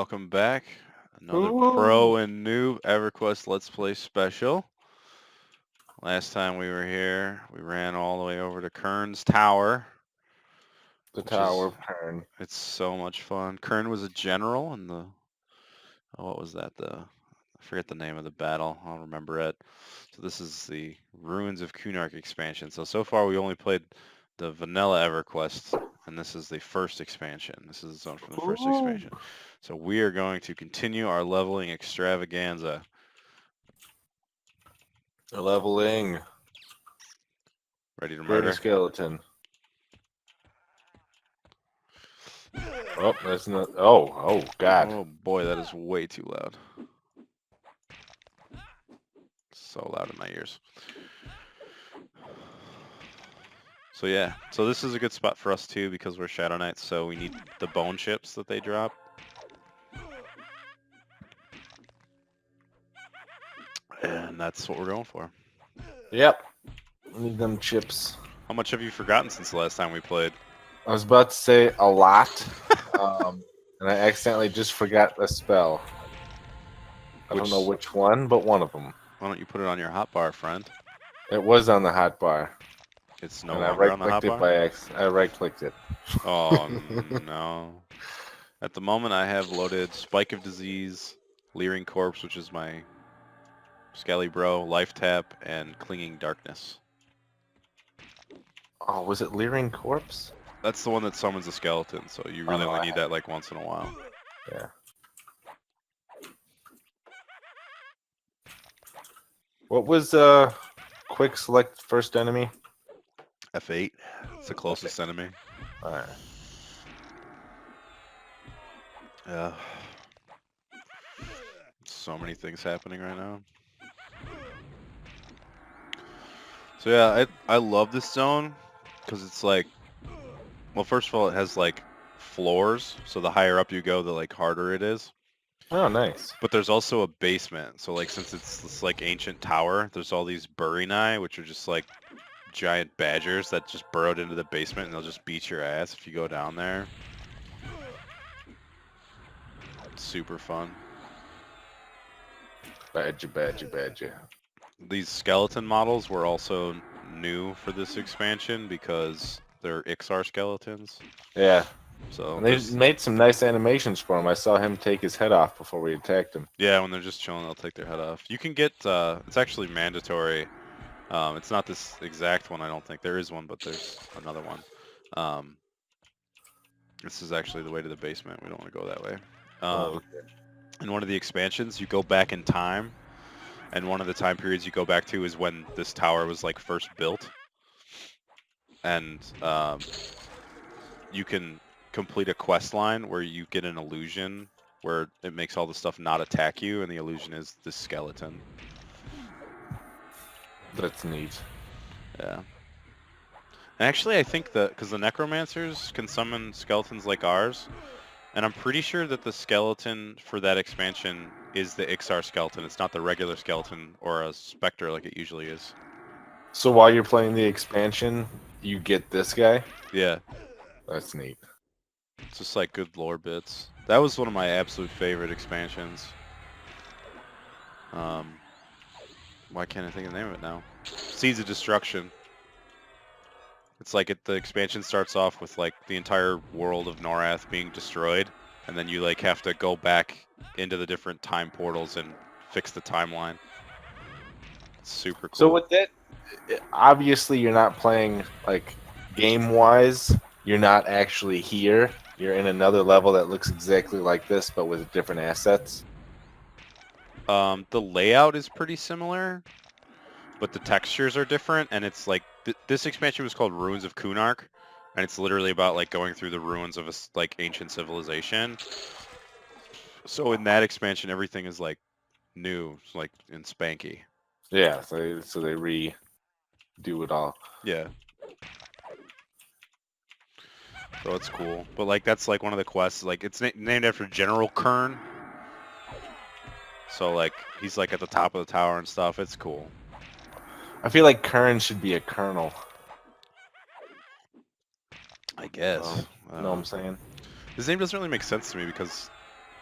welcome back. Another Ooh. Pro and Noob EverQuest Let's Play special. Last time we were here, we ran all the way over to Kurn's tower, The which is, Tower of Kurn. it's so much fun. Kurn was a general in the, what was that? I forget the name of the battle. I'll remember it. So this is the Ruins of Kunark expansion. So far we only played the vanilla EverQuest, and this is the first expansion. This is the zone from the first Ooh. expansion. So we are going to continue our leveling extravaganza. Leveling. Ready to Burning murder? skeleton. Oh, that's not. Oh, God. Oh boy, that is way too loud. So loud in my ears. So yeah, so this is a good spot for us too because we're Shadow Knights, so we need the bone chips that they drop. And that's what we're going for. Yep. Need them chips. How much have you forgotten since the last time we played? I was about to say a lot, and I accidentally just forgot a spell. I don't know which one, but one of them. Why don't you put it on your hotbar, friend? It was on the hotbar, It's no and I longer on the right-clicked it hotbar? by accident. I right-clicked it. Oh no. At the moment I have loaded Spike of Disease, Leering Corpse, which is my Skelly Bro, Life Tap, and Clinging Darkness. Oh, was it Leering Corpse? That's the one that summons a skeleton, so you really only need that like once in a while. Yeah. What was quick select first enemy? F8, it's the closest enemy. Alright. Yeah. So many things happening right now. So yeah, I love this zone because it's like, well, first of all, it has like floors, so the higher up you go, the like harder it is. Oh, nice. But there's also a basement, so like since it's this like ancient tower, there's all these burinai, which are just like giant badgers that just burrowed into the basement, and they'll just beat your ass if you go down there. It's super fun. Badger. These skeleton models were also new for this expansion because they're Ixar skeletons. Yeah. So And they made some nice animations for him. I saw him take his head off before we attacked him. yeah, when they're just chilling, they'll take their head off. You can get, it's actually mandatory. It's not this exact one, I don't think. There is one, but there's another one. This is actually the way to the basement. We don't want to go that way. Okay. In one of the expansions, you go back in time, and one of the time periods you go back to is when this tower was like first built. And you can complete a quest line where you get an illusion where it makes all the stuff not attack you, and the illusion is this skeleton. That's neat. Yeah. And actually, I think that because the necromancers can summon skeletons like ours, and I'm pretty sure that the skeleton for that expansion is the Ixar skeleton. It's not the regular skeleton or a specter like it usually is. So while you're playing the expansion, you get this guy? Yeah. That's neat. It's just like good lore bits. That was one of my absolute favorite expansions. Why can't I think of the name of it now? Seeds of Destruction. It's like the expansion starts off with like the entire world of Norath being destroyed, and then you like have to go back into the different time portals and fix the timeline. It's super cool. So with that, obviously you're not playing like game-wise. You're not actually here. You're in another level that looks exactly like this, but with different assets. The layout is pretty similar, but the textures are different, and it's like this expansion was called Ruins of Kunark, and it's literally about like going through the ruins of a like ancient civilization. So in that expansion, everything is like new, like in spanky. Yeah, so they redo it all. Yeah. So it's cool, but like that's like one of the quests. Like it's named after General Kurn. So like he's like at the top of the tower and stuff. It's cool. I feel like Kurn should be a colonel. I guess. You know what I'm saying? His name doesn't really make sense to me because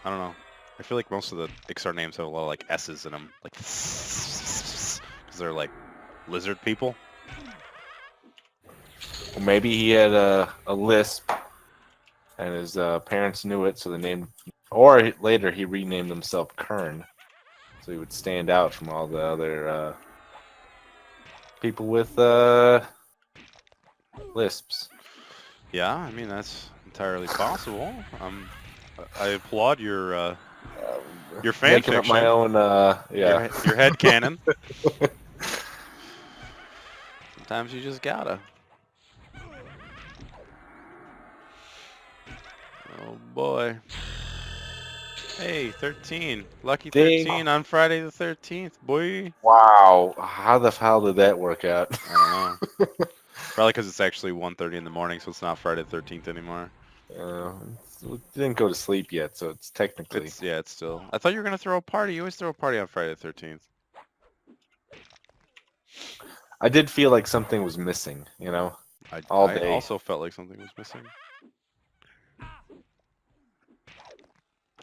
I don't know. I feel like most of the Ixar names have a lot of like S's in them, like because they're like lizard people. Well, maybe he had a lisp, and his parents knew it, so they named. Or later he renamed himself Kurn, so he would stand out from all the other people with lisps. Yeah, I mean that's entirely possible. I applaud your fan Making up my fiction, own, yeah. your head canon. Sometimes you just gotta. Oh boy. Hey, 13. Lucky Ding. 13 on Friday the 13th, boy. Wow, how the hell did that work out? I don't know. Probably because it's actually 1:30 in the morning, so it's not Friday the 13th anymore. Uh, we didn't go to sleep yet, so it's technically. Yeah, it's still. I thought you were gonna throw a party. You always throw a party on Friday the 13th. I did feel like something was missing, all I day. also felt like something was missing.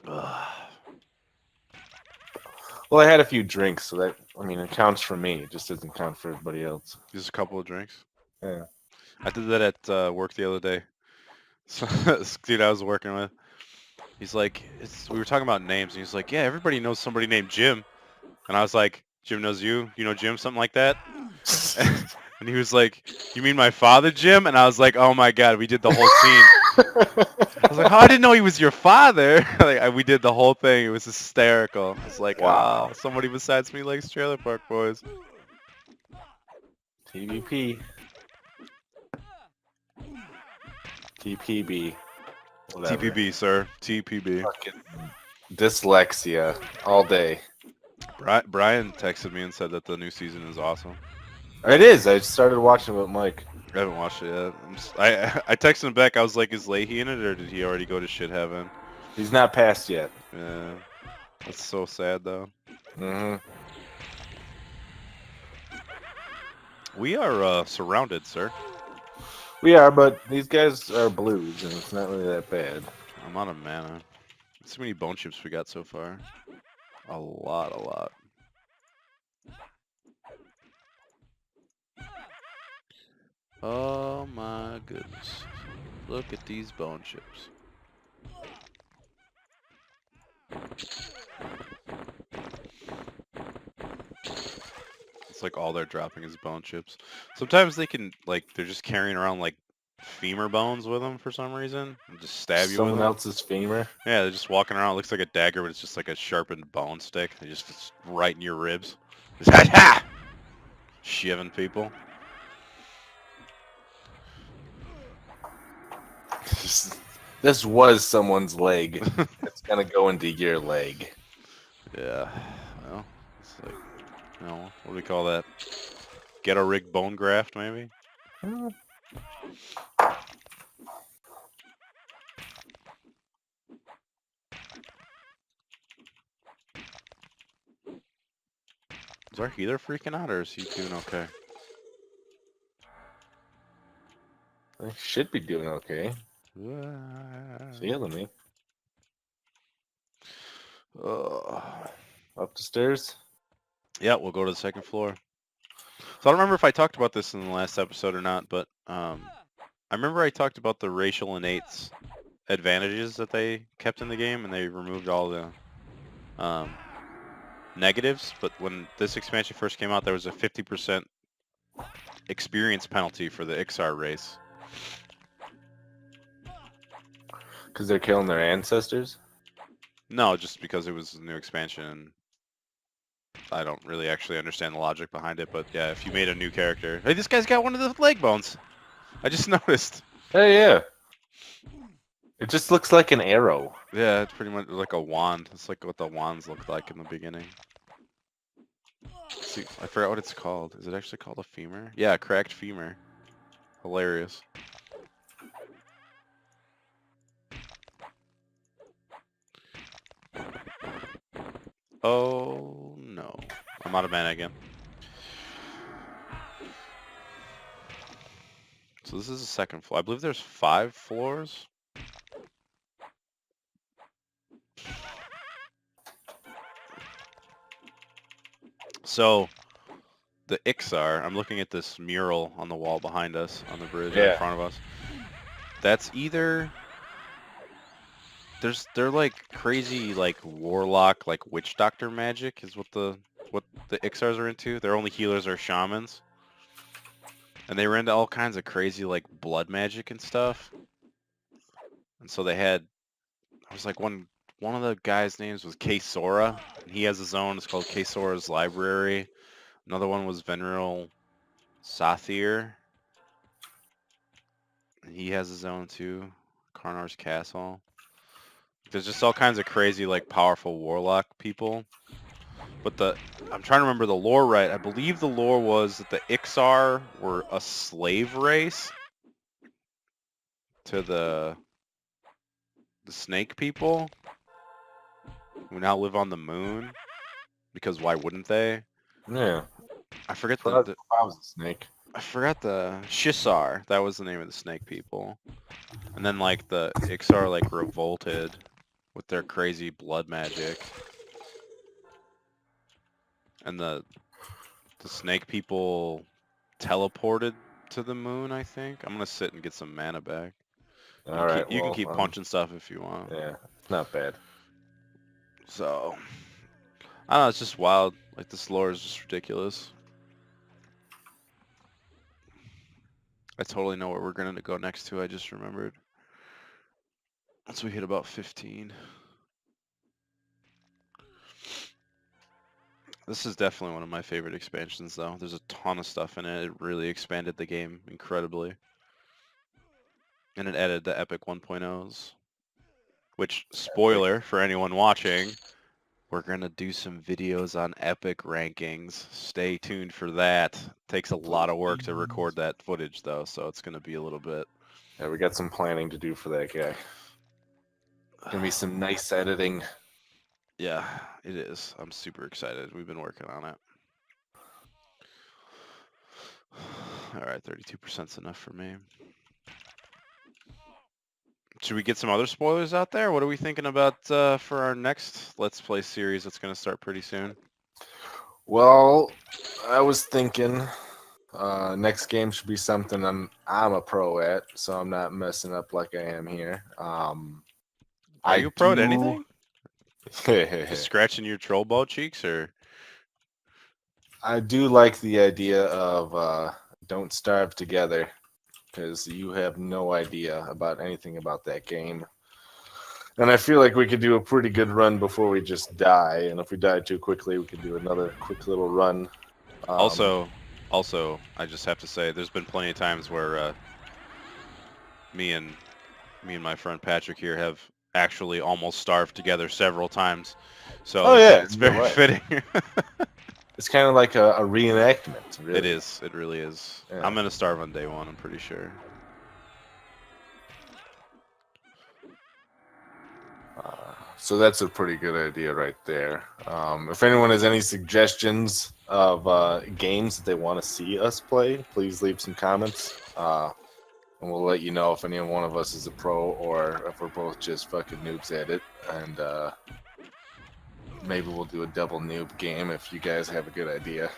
Ugh. Well, I had a few drinks, so that, I mean, it counts for me. It just doesn't count for everybody else. Just a couple of drinks. Yeah. I did that at work the other day. So this dude I was working with, he's like, we were talking about names, and he's like, yeah, everybody knows somebody named Jim. And I was like, Jim knows you? You know Jim? Something like that? And he was like, you mean my father, Jim? And I was like, oh my god, we did the whole scene. I was like, oh, I didn't know he was your father. We did the whole thing. It was hysterical. I was like, Wow. oh, somebody besides me likes Trailer Park Boys. TVP. TPB. Whatever. TPB, sir. TPB. Fucking dyslexia all day. Brian texted me and said that the new season is awesome. It is. I started watching with Mike. I haven't watched it yet. I texted him back. I was like, is Leahy in it, or did he already go to shit heaven? He's not passed yet. Yeah. That's so sad, though. Hmm. We are surrounded, sir. We are, but these guys are blues, and it's not really that bad. I'm out of mana. Let's see how many bone chips we got so far. A lot, a lot. Oh my goodness. Look at these bone chips. It's like all they're dropping is bone chips. Sometimes they can, like, they're just carrying around, like, femur bones with them for some reason. And just stab you with Someone them. else's femur. Yeah, they're just walking around. It looks like a dagger, but it's just like a sharpened bone stick. They just it's right in your ribs. Just ha-ha! Shiving people. This was someone's leg. It's gonna go into your leg. Yeah. Well, it's like, what do we call that? Ghetto rig bone graft, maybe? Is our healer freaking out, or is he doing okay? They should be doing okay. Uh, Healing me. uh, Up the stairs. yeah, we'll go to the second floor. So I don't remember if I talked about this in the last episode or not, but I remember I talked about the racial innates advantages that they kept in the game, and they removed all the negatives. But when this expansion first came out, there was a 50% experience penalty for the Ixar race. Because they're killing their ancestors? No, just because it was a new expansion, and I don't really actually understand the logic behind it. But yeah, if you made a new character, hey, this guy's got one of the leg bones. I just noticed. Hey, yeah. It just looks like an arrow. Yeah, it's pretty much like a wand. It's like what the wands looked like in the beginning. See, I forgot what it's called. Is it actually called a femur? Yeah, cracked femur. Hilarious. Oh no. I'm out of mana again. So this is the second floor. I believe there's 5 floors. So the Ixar, I'm looking at this mural on the wall behind us on the bridge right in Yeah. front of us. That's either they're like crazy like warlock like witch doctor magic is what the Ixars are into. Their only healers are shamans. And they were into all kinds of crazy like blood magic and stuff. And so they had I was like one of the guys' names was Sora, and he has his own. It's called Sora's Library. Another one was Veneral Sathir, and he has his own too. Karnar's Castle. There's just all kinds of crazy like powerful warlock people. But I'm trying to remember the lore right. I believe the lore was that the Ixar were a slave race to the snake people who now live on the moon. Because why wouldn't they? Yeah. I forget So that's if I was a snake. I forgot the Shisar. That was the name of the snake people. And then like the Ixar like revolted with their crazy blood magic. And the snake people teleported to the moon, I think. I'm gonna sit and get some mana back. All right. You can Well, keep punching stuff if you want. yeah, not bad. So I don't know, it's just wild. Like this lore is just ridiculous. I totally know where we're gonna go next to, I just remembered. Once we hit about 15. This is definitely one of my favorite expansions, though. There's a ton of stuff in it. It really expanded the game incredibly. And it added the Epic 1.0s. Which, spoiler for anyone watching, we're going to do some videos on Epic rankings. Stay tuned for that. Takes a lot of work to record that footage, though, so it's going to be a little bit... Yeah, we got some planning to do for that guy. Gonna be some nice editing. Yeah, it is. I'm super excited. We've been working on it. Alright, 32%'s enough for me. Should we get some other spoilers out there? What are we thinking about for our next Let's Play series that's going to start pretty soon? Well, I was thinking next game should be something I'm a pro at, so I'm not messing up like I am here. Are I you a pro at do. anything? Just scratching your troll ball cheeks, or? I do like the idea of don't starve together, because you have no idea about anything about that game. And I feel like we could do a pretty good run before we just die. And if we die too quickly, we could do another quick little run. Also, I just have to say, there's been plenty of times where me and my friend Patrick here have actually almost starved together several times. So Oh yeah, it's very right. fitting. It's kind of like a reenactment. Really. It is. It really is. Yeah. I'm gonna starve on day one. I'm pretty sure. So that's a pretty good idea right there. If anyone has any suggestions of games that they want to see us play, please leave some comments. And we'll let you know if any one of us is a pro or if we're both just fucking noobs at it. And maybe we'll do a double noob game if you guys have a good idea.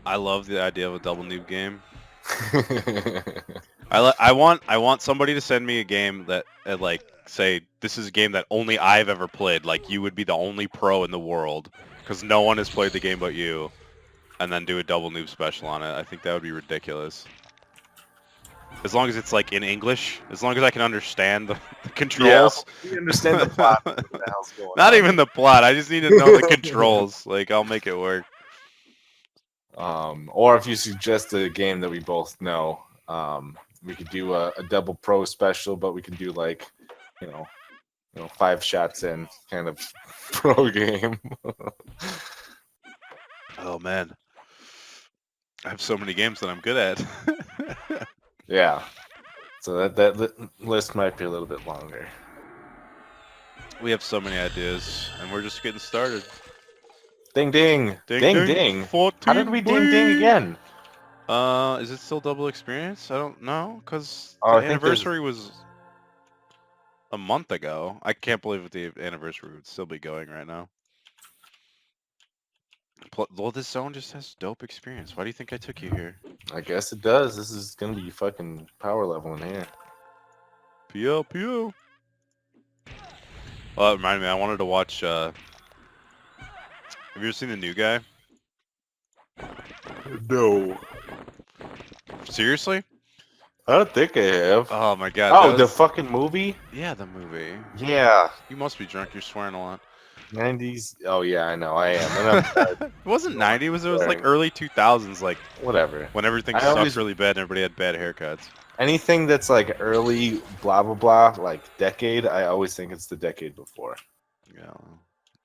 I love the idea of a double noob game. I want somebody to send me a game that like say this is a game that only I've ever played. Like you would be the only pro in the world because no one has played the game but you, and then do a double noob special on it. I think that would be ridiculous. As long as it's like in English, as long as I can understand the controls. Yeah, we understand the plot. What the hell's going Not on. even the plot. I just need to know the controls. Like I'll make it work. Or if you suggest a game that we both know, we could do a double pro special, but we can do like, you know, 5 shots in kind of pro game. Oh man, I have so many games that I'm good at. Yeah. So that list might be a little bit longer. We have so many ideas, and we're just getting started. Ding ding. Ding ding. 14, How did we ding ding again? Is it still double experience? I don't know, because Oh, the I think anniversary was a month ago. I can't believe the anniversary would still be going right now. Well, this zone just has dope experience. Why do you think I took you here? I guess it does. This is gonna be fucking power level in here. Pew pew. Well, that reminded me. I wanted to watch. Have you ever seen the new guy? No. Seriously? I don't think I have. Oh my god. Oh, That the was, fucking movie? yeah, the movie. Yeah. You must be drunk. You're swearing a lot. 90s. Oh, yeah, I know. I am. And It wasn't 90. It was like swearing. early 2000s, like Whatever. when everything I sucked always- really bad and everybody had bad haircuts. Anything that's like early blah, blah, blah, like decade, I always think it's the decade before. Yeah,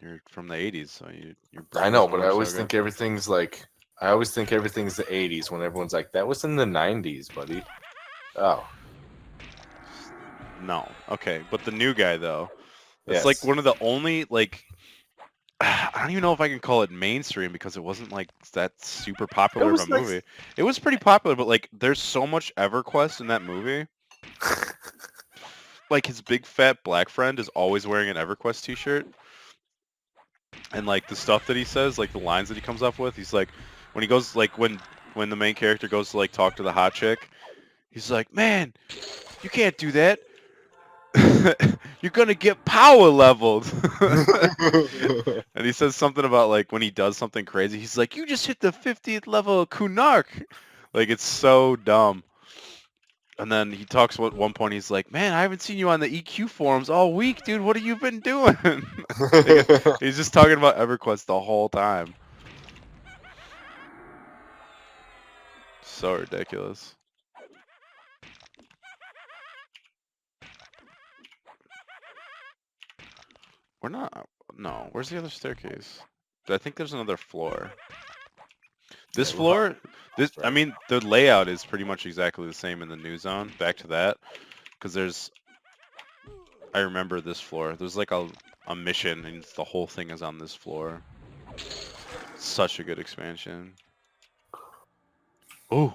you're from the 80s, so your I brain know, doesn't but I work so always good. think everything's like. I always think everything's the 80s when everyone's like, that was in the 90s, buddy. Oh. No. Okay, but the new guy though, it's Yes. like one of the only like I don't even know if I can call it mainstream because it wasn't like that super popular of was a like- movie. It was pretty popular, but like there's so much EverQuest in that movie. Like his big fat black friend is always wearing an EverQuest t-shirt. And like the stuff that he says, like the lines that he comes up with, he's like when he goes like when the main character goes to like talk to the hot chick, he's like, "Man, you can't do that. You're gonna get power leveled." And he says something about like when he does something crazy, he's like, "You just hit the 50th level of Kunark." Like it's so dumb. And then he talks at one point, he's like, "Man, I haven't seen you on the EQ forums all week, dude. What have you been doing?" He's just talking about EverQuest the whole time. So ridiculous. We're not. No. Where's the other staircase? I think there's another floor. This Yeah, floor, this. I right. mean, the layout is pretty much exactly the same in the new zone. Back to that, because there's. I remember this floor. There's like a mission, and the whole thing is on this floor. Such a good expansion. Oh,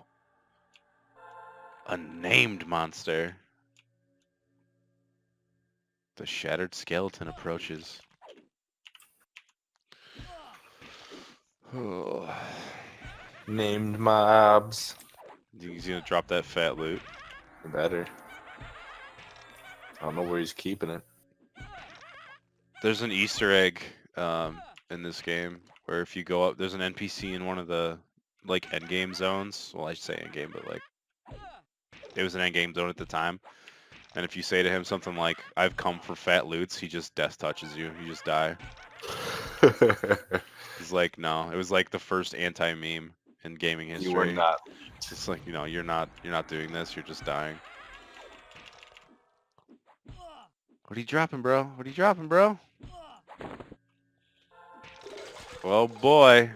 a named monster. The shattered skeleton approaches. Oh. Named mobs. He's gonna drop that fat loot. Better. I don't know where he's keeping it. There's an Easter egg in this game where if you go up, there's an NPC in one of the like end game zones. Well, I should say end game, but like it was an end game zone at the time. And if you say to him something like, "I've come for fat loots," he just death touches you. You just die. He's like, no. It was like the first anti-meme in gaming history. You were not. It's like, you're not doing this. You're just dying. What are you dropping, bro? What are you dropping, bro? Oh boy.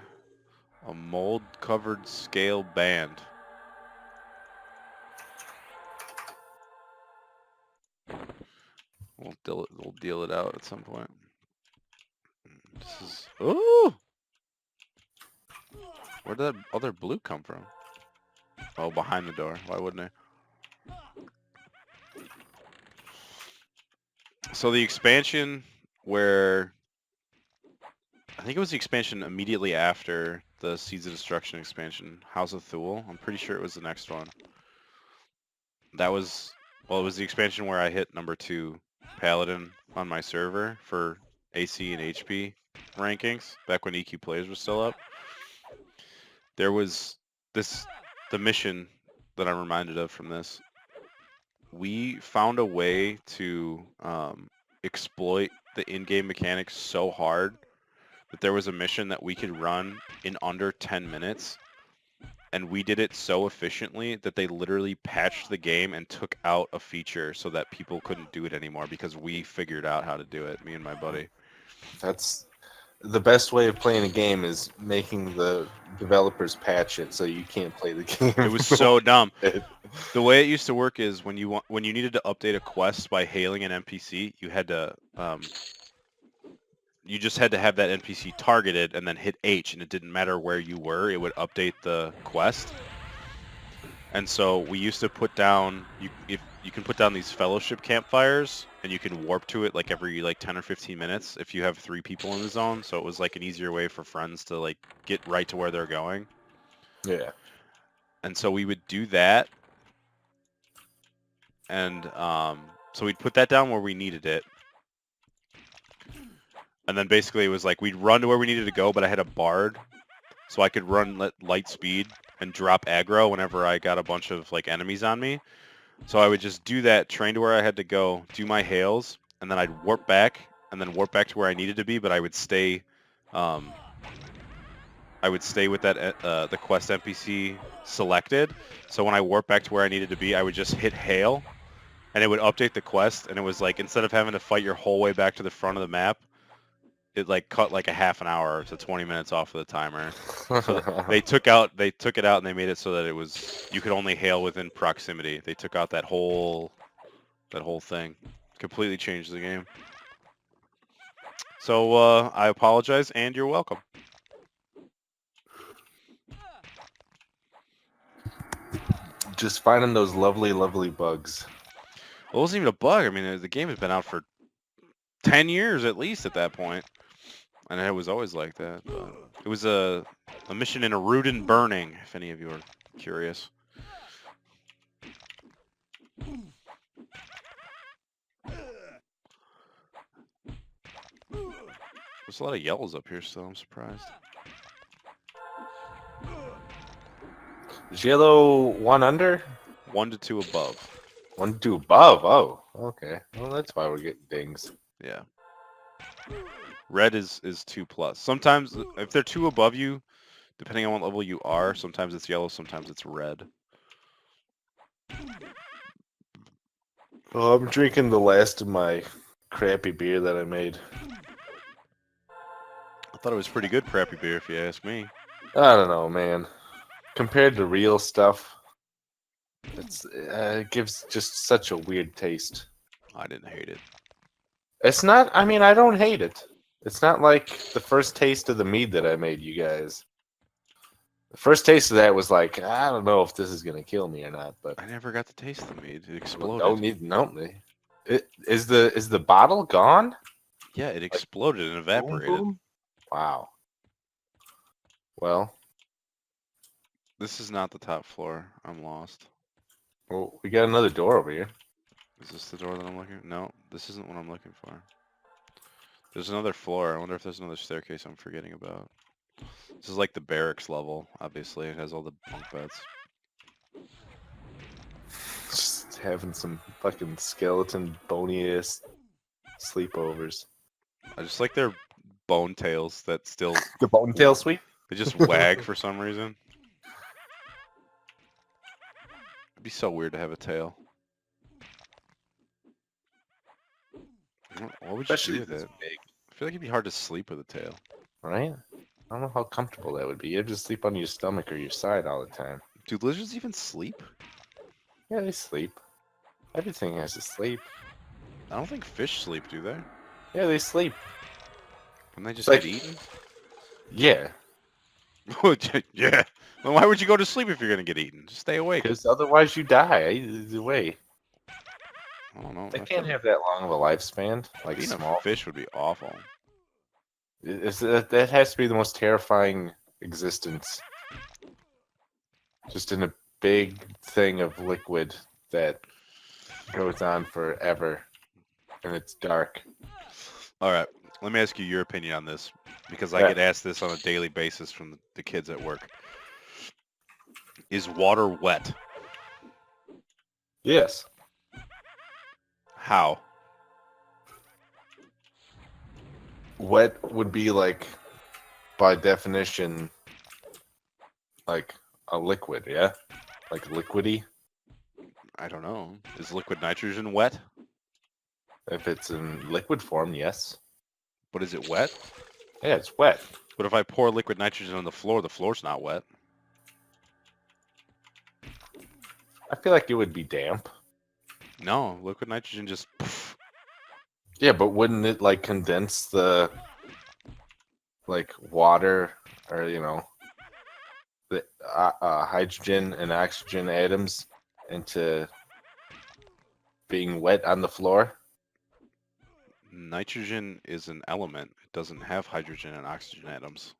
A mold-covered scale band. We'll deal it out at some point. This is... Ooh! Where did that other blue come from? Oh, behind the door. Why wouldn't I? So the expansion where... I think it was the expansion immediately after the Seeds of Destruction expansion, House of Thule. I'm pretty sure it was the next one. That was... Well, it was the expansion where I hit number 2 Paladin on my server for AC and HP rankings, back when EQ players were still up. There was the mission that I'm reminded of from this. We found a way to exploit the in-game mechanics so hard that there was a mission that we could run in under 10 minutes. And we did it so efficiently that they literally patched the game and took out a feature so that people couldn't do it anymore because we figured out how to do it, me and my buddy. That's the best way of playing a game is making the developers patch it so you can't play the game. It was so dumb. The way it used to work is when you needed to update a quest by hailing an NPC, you had to you just had to have that NPC targeted and then hit H, and it didn't matter where you were, it would update the quest. And so we used to put down, if you can put down these fellowship campfires and you can warp to it like every like 10 or 15 minutes if you have 3 people in the zone. So it was like an easier way for friends to like get right to where they're going. Yeah. And so we would do that, and so we'd put that down where we needed it. And then basically it was like we'd run to where we needed to go, but I had a bard, so I could run light speed and drop aggro whenever I got a bunch of like enemies on me. So I would just do that, train to where I had to go, do my hails, and then I'd warp back, and then warp back to where I needed to be. But I would stay with that the quest NPC selected. So when I warp back to where I needed to be, I would just hit hail, and it would update the quest. And it was like instead of having to fight your whole way back to the front of the map, it like cut like a half an hour to 20 minutes off of the timer. So they took it out and they made it so that it was you could only hail within proximity. They took out that whole thing. Completely changed the game. So I apologize, and you're welcome. Just finding those lovely, lovely bugs. Well, it wasn't even a bug. I mean, the game has been out for 10 years at least at that point, and it was always like that. But it was a mission in a Rudin burning, if any of you are curious. There's a lot of yellows up here, so I'm surprised. Is yellow 1 under? 1 to 2 above. 1 to 2 above. Oh, okay. Well, that's why we're getting dings. Yeah. Red is 2+. Sometimes if they're 2 above you, depending on what level you are, sometimes it's yellow, sometimes it's red. Well, I'm drinking the last of my crappy beer that I made. I thought it was pretty good crappy beer, if you ask me. I don't know, man. Compared to real stuff, it gives just such a weird taste. I didn't hate it. It's not. I mean, I don't hate it. It's not like the first taste of the mead that I made you guys. The first taste of that was like, I don't know if this is gonna kill me or not, but I never got to taste the mead. It exploded. don't need no. Is the bottle gone? Yeah, it exploded and evaporated. Boom, boom? Wow. Well, This is not the top floor. I'm lost. we got another door over here. Is this the door that I'm looking for? No, this isn't what I'm looking for. There's another floor. I wonder if there's another staircase I'm forgetting about. This is like the barracks level, obviously. It has all the bunk beds. Just having some fucking skeleton bony ass sleepovers. I just like their bone tails that still... The bone tail sweep? They just wag for some reason. It'd be so weird to have a tail. What would Especially you do with it? big. I feel like it'd be hard to sleep with a tail. Right? I don't know how comfortable that would be. You'd just sleep on your stomach or your side all the time. Do lizards even sleep? Yeah, they sleep. Everything has to sleep. I don't think fish sleep, do they? Yeah, they sleep. Can they just Like- get eaten? Yeah, Yeah. Well, why would you go to sleep if you're gonna get eaten? Just stay awake. because otherwise you die either way. I don't know. They can't have that long of a lifespan. Like Being small. a fish would be awful. That has to be the most terrifying existence. Just in a big thing of liquid that goes on forever, and it's dark. All right. Let me ask you your opinion on this, because I Yeah. get asked this on a daily basis from the kids at work. Is water wet? Yes. How? Wet would be like, by definition, like a liquid, yeah? Like liquidy. I don't know. Is liquid nitrogen wet? If it's in liquid form, yes. But is it wet? Yeah, it's wet. But if I pour liquid nitrogen on the floor's not wet. I feel like it would be damp. No, liquid nitrogen just... poof. Yeah, but wouldn't it like condense the like water or the hydrogen and oxygen atoms into being wet on the floor? Nitrogen is an element. It doesn't have hydrogen and oxygen atoms.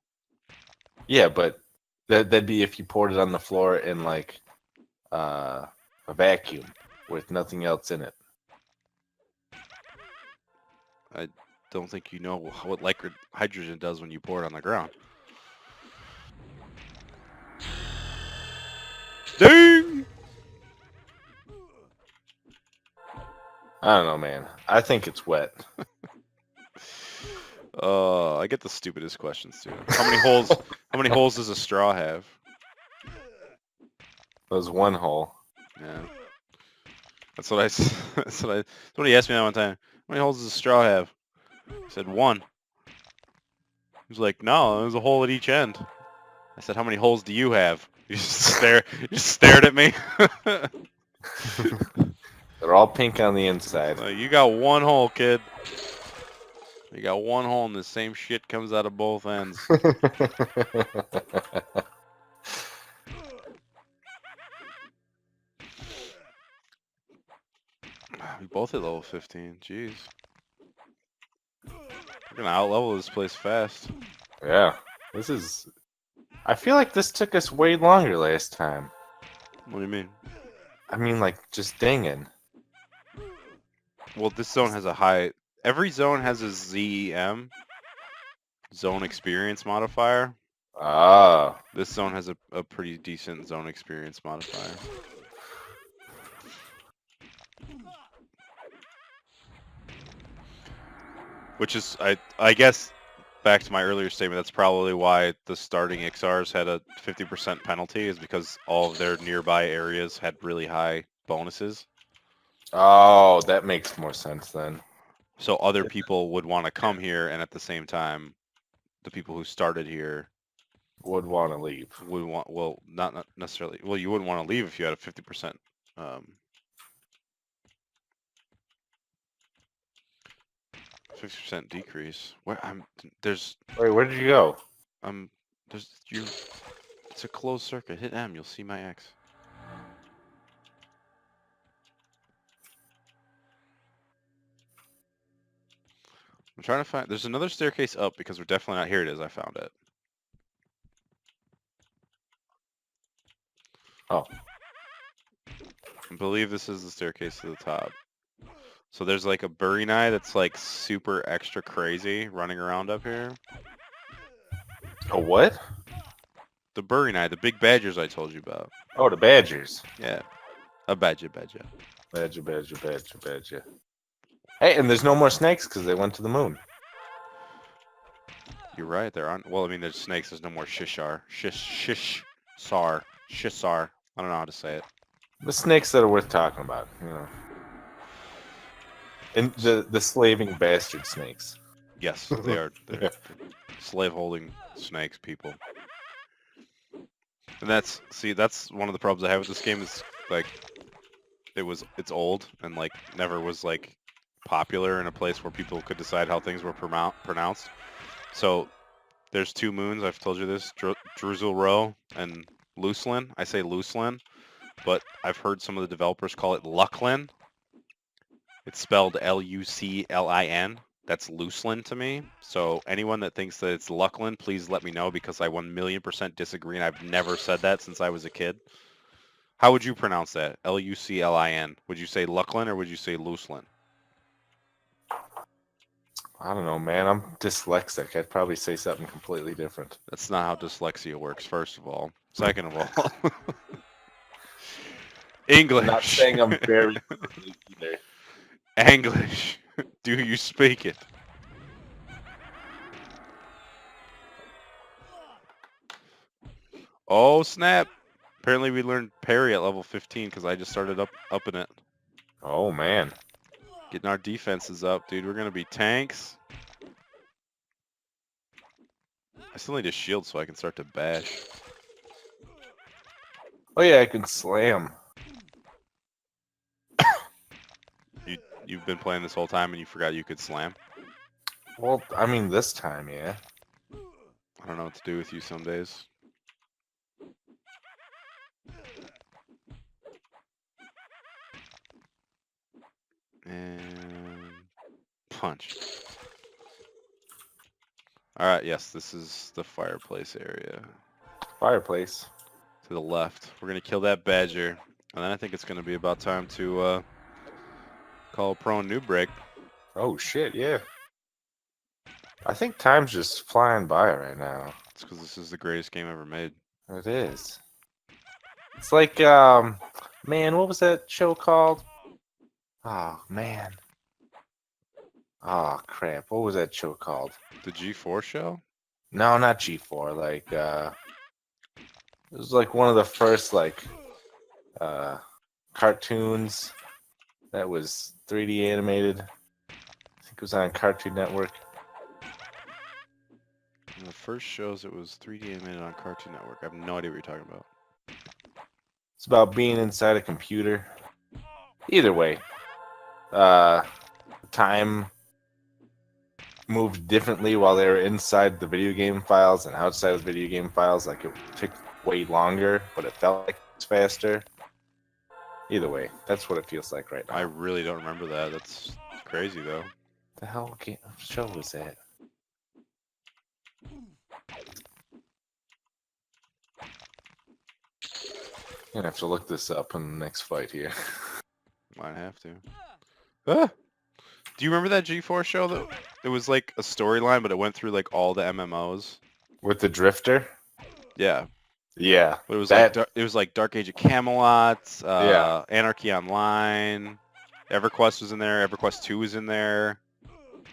Yeah, but that'd be if you poured it on the floor in like a vacuum with nothing else in it. I don't think you know what liquid hydrogen does when you pour it on the ground. Ding! I don't know, man. I think it's wet. I get the stupidest questions too. How many holes? How many holes does a straw have? There's one hole. Yeah, that's what I. That's what I. Somebody asked me that one time. How many holes does a straw have? I said one. He was like, no, there's a hole at each end. I said, how many holes do you have? You just stared at me. They're all pink on the inside. You got one hole, kid. You got one hole, and the same shit comes out of both ends. We both hit level 15. Jeez. We're gonna outlevel this place fast. Yeah, this is. I feel like this took us way longer last time. What do you mean? I mean, like just dinging. Well, this zone has a high... Every zone has a ZEM, zone experience modifier. Ah, This zone has a pretty decent zone experience modifier. Which is, I guess, back to my earlier statement, that's probably why the starting XRs had a 50% penalty, is because all of their nearby areas had really high bonuses. oh, that makes more sense then. So other people would want to come here, and at the same time, the people who started here Would want to leave. would want, well, not necessarily, well, you wouldn't want to leave if you had a 50%, 50% decrease. Where there's, Wait, where did you go? there's, it's a closed circuit. Hit M, you'll see my X. I'm trying to find, there's another staircase up because we're definitely not, here it is, I found it. Oh, I believe this is the staircase to the top. So there's like a Burinai that's like super extra crazy running around up here. a what? The Burinai, the big badgers I told you about. Oh, the badgers. Yeah, a badger. Badger. Hey, and there's no more snakes because they went to the moon. You're right, there aren't, well, I mean, there's snakes, there's no more Shishar. Shisar. I don't know how to say it. The snakes that are worth talking about, you know. And the slaving bastard snakes. Yes, they are. They're slave-holding snakes, people. And that's one of the problems I have with this game is, like, it's old and, like, never was, like, popular in a place where people could decide how things were pronounced. So, there's two moons, I've told you this, Druzel Row and Lucelin. I say Lucelin, but I've heard some of the developers call it Luclin. It's spelled Luclin. That's Lucelin to me. So anyone that thinks that it's Luclin, please let me know because I 1,000,000% disagree and I've never said that since I was a kid. How would you pronounce that? Luclin. Would you say Luclin or would you say Lucelin? I don't know, man. I'm dyslexic. I'd probably say something completely different. That's not how dyslexia works, first of all. Second of all, English. I'm not saying I'm very good either. English. Do you speak it? Oh, snap. Apparently we learned parry at level 15 because I just started upping it. Oh, man. Getting our defenses up, dude. We're going to be tanks. I still need a shield so I can start to bash. Oh, yeah, I can slam. You've been playing this whole time and you forgot you could slam? Well, I mean, this time, yeah. I don't know what to do with you some days. And punch. Alright, yes, this is the fireplace area. Fireplace. To the left. We're going to kill that badger. And then I think it's going to be about time to call a Pro Noob break. Oh shit, yeah. I think time's just flying by right now. It's because this is the greatest game ever made. It is. It's like, man, what was that show called? Oh, man. Oh, crap. What was that show called? The G4 show? No, not G4. Like, it was like one of the first, like, cartoons that was 3D animated. I think it was on Cartoon Network. One of the first shows it was 3D animated on Cartoon Network. I have no idea what you're talking about. It's about being inside a computer. Either way, time moved differently while they were inside the video game files and outside of the video game files. Like it took way longer, but it felt like it was faster. Either way, that's what it feels like right now. I really don't remember that. That's crazy, though. The hell game show was that? Gonna have to look this up in the next fight here. Might have to. Ah! Do you remember that G4 show that it was like a storyline, but it went through like all the MMOs? With the Drifter? Yeah. Yeah. But it was that, like it was like Dark Age of Camelot, Yeah. Anarchy Online, EverQuest was in there, EverQuest 2 was in there.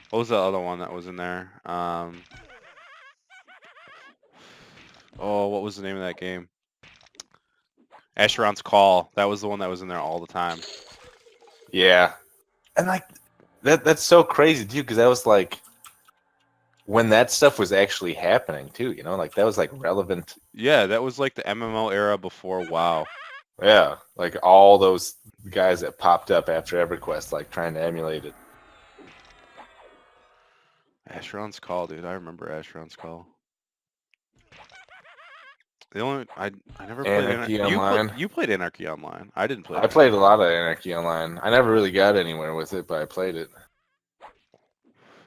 What was the other one that was in there? Oh, what was the name of that game? Asheron's Call. That was the one that was in there all the time. Yeah. And like that's so crazy too, because that was like when that stuff was actually happening too, you know, like that was like relevant. Yeah, that was like the MMO era before WoW. Yeah, like all those guys that popped up after EverQuest, like trying to emulate it. Asheron's Call, dude. I remember Asheron's Call. The only I never played Anarchy Online. You played Anarchy Online. I didn't play. I played a lot of Anarchy Online. I never really got anywhere with it, but I played it.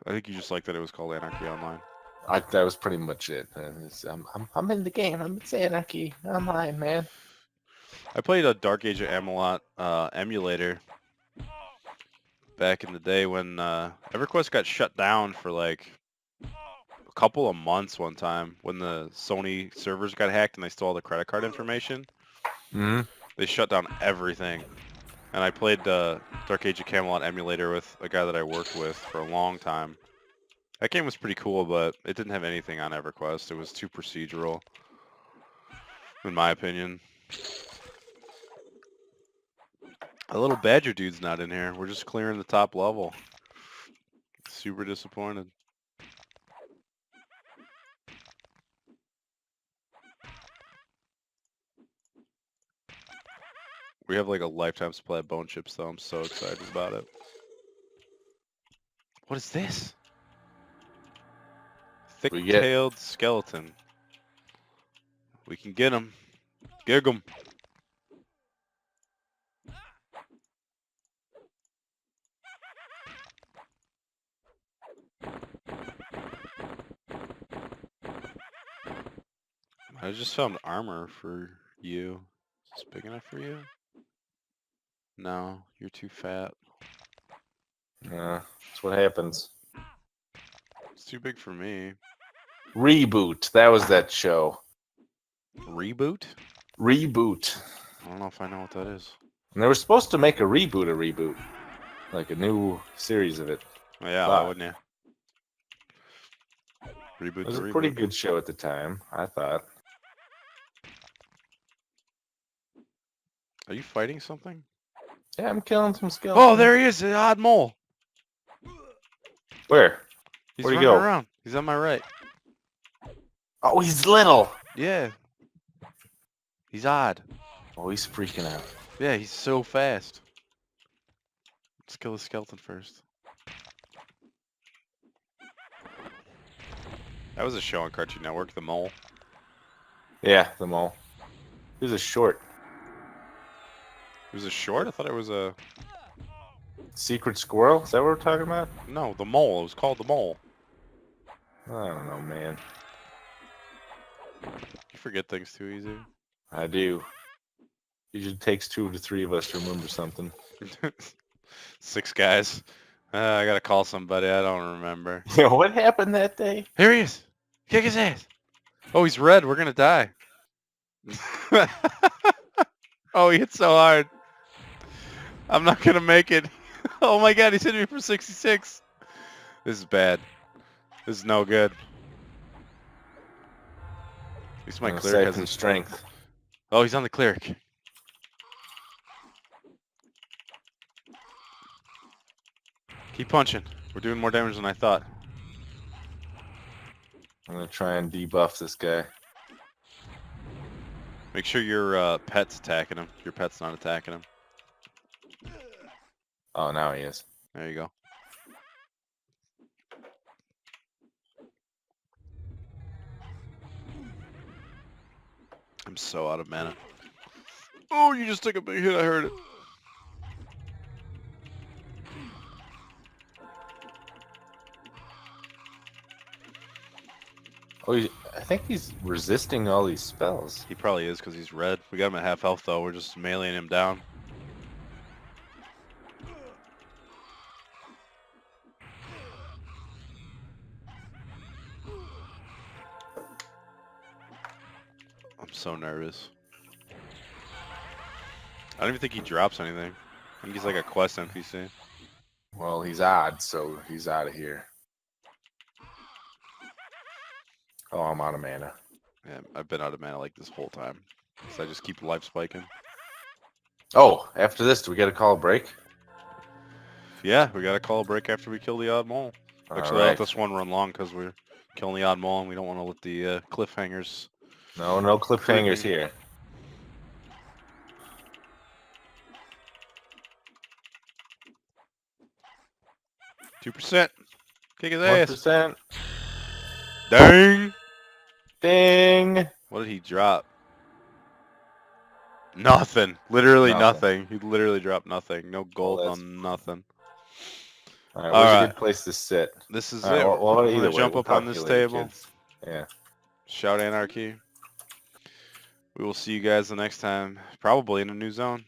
I think you just liked that it was called Anarchy Online. That was pretty much it. I'm in the game. It's Anarchy Online, man. I played a Dark Age of Camelot emulator back in the day when EverQuest got shut down for like a couple of months one time when the Sony servers got hacked and they stole all the credit card information. Mm-hmm. They shut down everything. And I played Dark Age of Camelot emulator with a guy that I worked with for a long time. That game was pretty cool, but it didn't have anything on EverQuest. It was too procedural, in my opinion. A little badger dude's not in here. We're just clearing the top level. Super disappointed. We have like a lifetime supply of bone chips, though. I'm so excited about it. What is this? Thick-tailed skeleton. We can get him. Gig him. I just found armor for you. Is this big enough for you? No, you're too fat. Yeah, that's what happens. It's too big for me. Reboot. That was that show. Reboot? Reboot. I don't know if I know what that is. And they were supposed to make a reboot. Like a new series of it. Oh, yeah, why wouldn't you? Reboot. It was a pretty good show at the time, I thought. Are you fighting something? Yeah, I'm killing some skeletons. Oh, there he is, the odd mole. Where? He's Where'd he running go? around. He's on my right. Oh, he's little. Yeah. He's odd. Oh, he's freaking out. Yeah, he's so fast. Let's kill the skeleton first. That was a show on Cartoon Network, The Mole. Yeah, the mole. He was a short. It was a short? I thought it was a... Secret squirrel? Is that what we're talking about? No, the mole. It was called the mole. I don't know, man. You forget things too easy. I do. Usually takes 2 to 3 of us to remember something. 6 guys. I gotta call somebody. I don't remember. You know, what happened that day? Here he is. Kick his ass. Oh, he's red. We're gonna die. Oh, he hit so hard. I'm not gonna make it. Oh my god, he's hitting me for 66. This is bad. This is no good. At least my cleric has some his strength. Oh, he's on the cleric. Keep punching. We're doing more damage than I thought. I'm gonna try and debuff this guy. Make sure your pet's attacking him. Your pet's not attacking him. Oh, now he is. There you go. I'm so out of mana. Oh, you just took a big hit. I heard it. Oh, I think he's resisting all these spells. He probably is because he's red. We got him at half health though. We're just meleeing him down. I'm so nervous. I don't even think he drops anything. I think he's like a quest NPC. Well, he's odd, so he's out of here. Oh, I'm out of mana. Yeah, I've been out of mana like this whole time. So I just keep life spiking. Oh, after this, do we get to call a break? Yeah, we gotta call a break after we kill the odd mole. Actually, I let this one run long because we're killing the odd mole and we don't want to let the cliffhangers. No cliffhangers here. %. Kick his ass. 1%. Dang. Ding. What did he drop? Nothing. Literally nothing. He literally dropped nothing. No gold on nothing. All right, where's a good place to sit? This is it. it. Well, We're either gonna way, jump we'll up on this table. kids. Yeah. Shout anarchy. We will see you guys the next time, probably in a new zone.